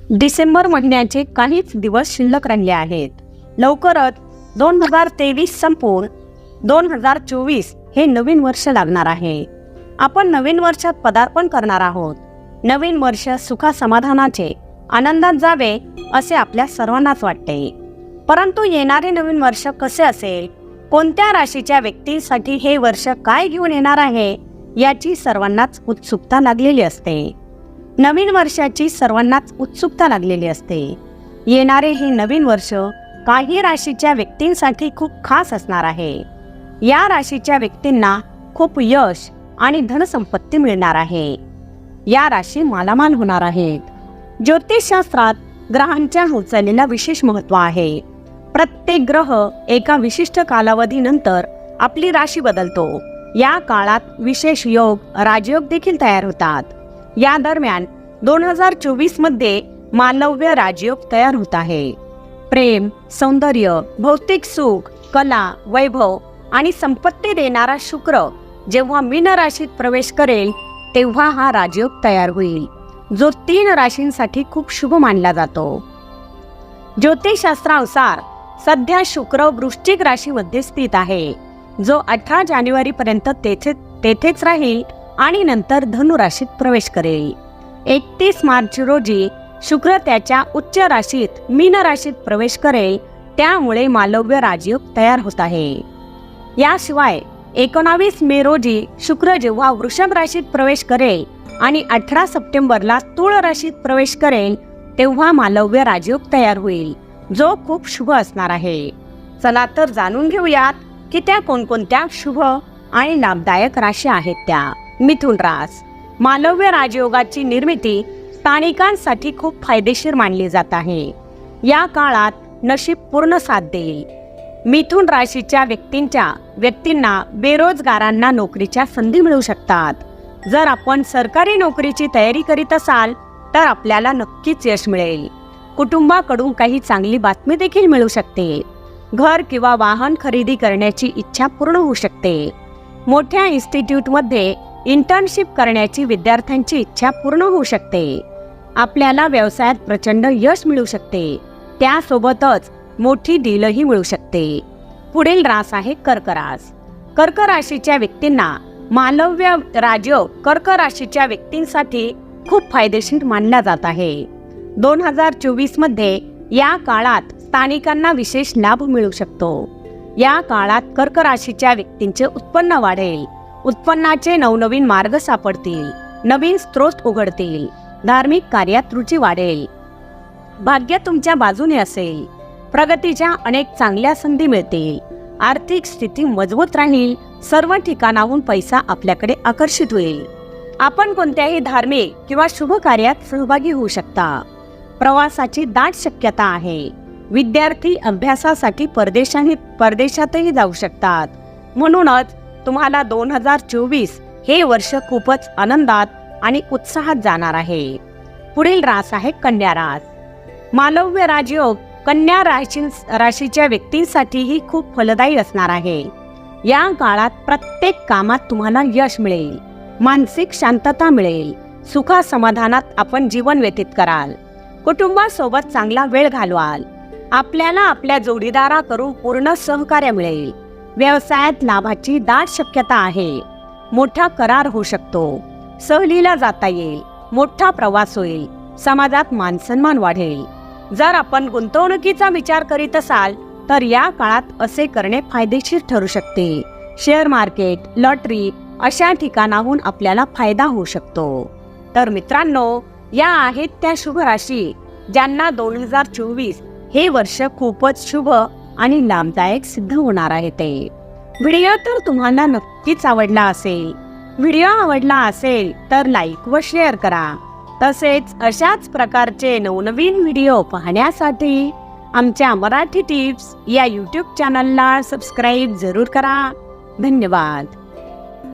डिसेंबर महिन्याचे काहीच दिवस शिल्लक राहिले आहेत. लवकरच 2023 संपून 2024 हे नवीन वर्ष लागणार आहे. आपण नवीन वर्षात पदार्पण करणार आहोत. नवीन वर्ष सुखा समाधानाचे, आनंदात जावे असे आपल्या सर्वांनाच वाटते. परंतु येणारे नवीन वर्ष कसे असेल, कोणत्या राशीच्या व्यक्तींसाठी हे वर्ष काय घेऊन येणार आहे याची सर्वांनाच उत्सुकता लागलेली असते. नवीन वर्षाची सर्वांनाच उत्सुकता लागलेली असते. येणारे हे नवीन वर्ष काही राशीच्या व्यक्तींसाठी खूप खास असणार आहे. या राशीच्या व्यक्तींना खूप यश आणि धनसंपत्ती मिळणार आहे. या राशी मालामाल होणार आहेत. ज्योतिषशास्त्रात ग्रहांच्या हालचालीला विशेष महत्त्व आहे. प्रत्येक ग्रह एका विशिष्ट कालावधीनंतर आपली राशी बदलतो. या काळात विशेष योग, राजयोग देखील तयार होतात. या दरम्यान 2024 मध्ये मालव्य राजयोग तयार होत आहे. प्रेम, सौंदर्य, भौतिक सुख, कला, वैभव आणि संपत्ती देणारा शुक्र जेव्हा मीन राशीत प्रवेश करेल तेव्हा हा राजयोग तयार होईल, जो 3 राशींसाठी खूप शुभ मानला जातो. ज्योतिषशास्त्रानुसार सध्या शुक्र वृश्चिक राशीमध्ये स्थित आहे, जो 18 जानेवारी पर्यंत तेथेच राहील आणि नंतर धनु राशीत प्रवेश करेल. 31 मार्च रोजी शुक्र त्याच्या उच्च राशीत मीन राशीत प्रवेश करेल. त्यामुळे मालव्य राजयोग तयार होत आहे. याशिवाय 19 मे रोजी शुक्र जेव्हा वृषभ राशीत प्रवेश करेल आणि 18 सप्टेंबरला तुळ राशीत प्रवेश करेल तेव्हा मालव्य राजयोग तयार होईल, जो खूप शुभ असणार आहे. चला तर जाणून घेऊयात की त्या कोणकोणत्या शुभ आणि लाभदायक राशी आहेत त्या. मिथुन रास. मालव्य राजयोगाची निर्मिती स्थानिकांसाठी खूप फायदेशीर मानली जात आहे. या काळात नशीब पूर्ण साथ देईल. मिथुन राशीच्या व्यक्तींना बेरोजगारांना नोकरीच्या संधी मिळू शकतात. जर आपण सरकारी नोकरीची तयारी करीत असाल तर आपल्याला नक्कीच यश मिळेल. कुटुंबाकडून काही चांगली बातमी देखील मिळू शकते. घर किंवा वाहन खरेदी करण्याची इच्छा पूर्ण होऊ शकते. मोठ्या इन्स्टिट्यूटमध्ये इंटर्नशिप करण्याची विद्यार्थ्यांची इच्छा पूर्ण होऊ शकते. आपल्याला व्यवसायात प्रचंड यश मिळू शकते. त्यासोबतच मोठी डीलही मिळू शकते. पुढील रास आहे कर्क रास. कर्क राशीच्या व्यक्तींना मालव्य राजयोग कर्क राशीच्या व्यक्तींसाठी खूप फायदेशीर मानला जात आहे. 2024 मध्ये या काळात स्थानिकांना विशेष लाभ मिळू शकतो. या काळात कर्क राशीच्या व्यक्तींचे उत्पन्न वाढेल. उत्पन्नाचे नवनवीन मार्ग सापडतील. नवीन स्रोत उघडतील. धार्मिक कार्यात रुची वाढेल. भाग्य तुमच्या बाजूने असेल. प्रगतीच्या अनेक चांगल्या संधी मिळतील. आर्थिक स्थिती मजबूत राहील. सर्व ठिकाणाहून पैसा आपल्याकडे आकर्षित होईल. आपण कोणत्याही धार्मिक किंवा शुभ कार्यात सहभागी होऊ शकता. प्रवासाची दाट शक्यता आहे. विद्यार्थी अभ्यासासाठी परदेशातही जाऊ शकतात. म्हणूनच तुम्हाला 2024 हे वर्ष खूपच आनंदात आणि उत्साहात जाणार आहे. पुढील रास आहे कन्या रास. मालव्य राजयोग कन्या राशीच्या व्यक्तींसाठीही खूप फलदायी असणार आहे. या काळात प्रत्येक कामात तुम्हाला यश मिळेल. मानसिक शांतता मिळेल. सुखा समाधानात आपण जीवन व्यतीत कराल. कुटुंबासोबत चांगला वेळ घालवाल. आपल्याला आपल्या जोडीदाराकडून पूर्ण सहकार्य मिळेल. व्यवसायात लाभाची दाट शक्यता आहे. मोठा करार होऊ शकतो. सहलीला जाता येईल. मोठा प्रवास होईल. समाजात मानसन्मान वाढेल. जर आपण गुंतवणुकीचा विचार करीत असाल तर या काळात असे करणे फायदेशीर ठरू शकते. शेअर मार्केट, लॉटरी अशा ठिकाणाहून आपल्याला फायदा होऊ शकतो. तर मित्रांनो, या आहेत त्या शुभ राशी ज्यांना 2024 हे वर्ष खूपच शुभ आणि लाभदायक सिद्ध होणार आहे. ते व्हिडिओ तर तुम्हाला नक्कीच आवडला असेल. व्हिडिओ आवडला असेल तर लाईक व शेअर करा. तसेच अशाच प्रकारचे नवनवीन व्हिडिओ पाहण्यासाठी आमच्या मराठी टिप्स या यूट्यूब चॅनलला सबस्क्राईब जरूर करा. धन्यवाद.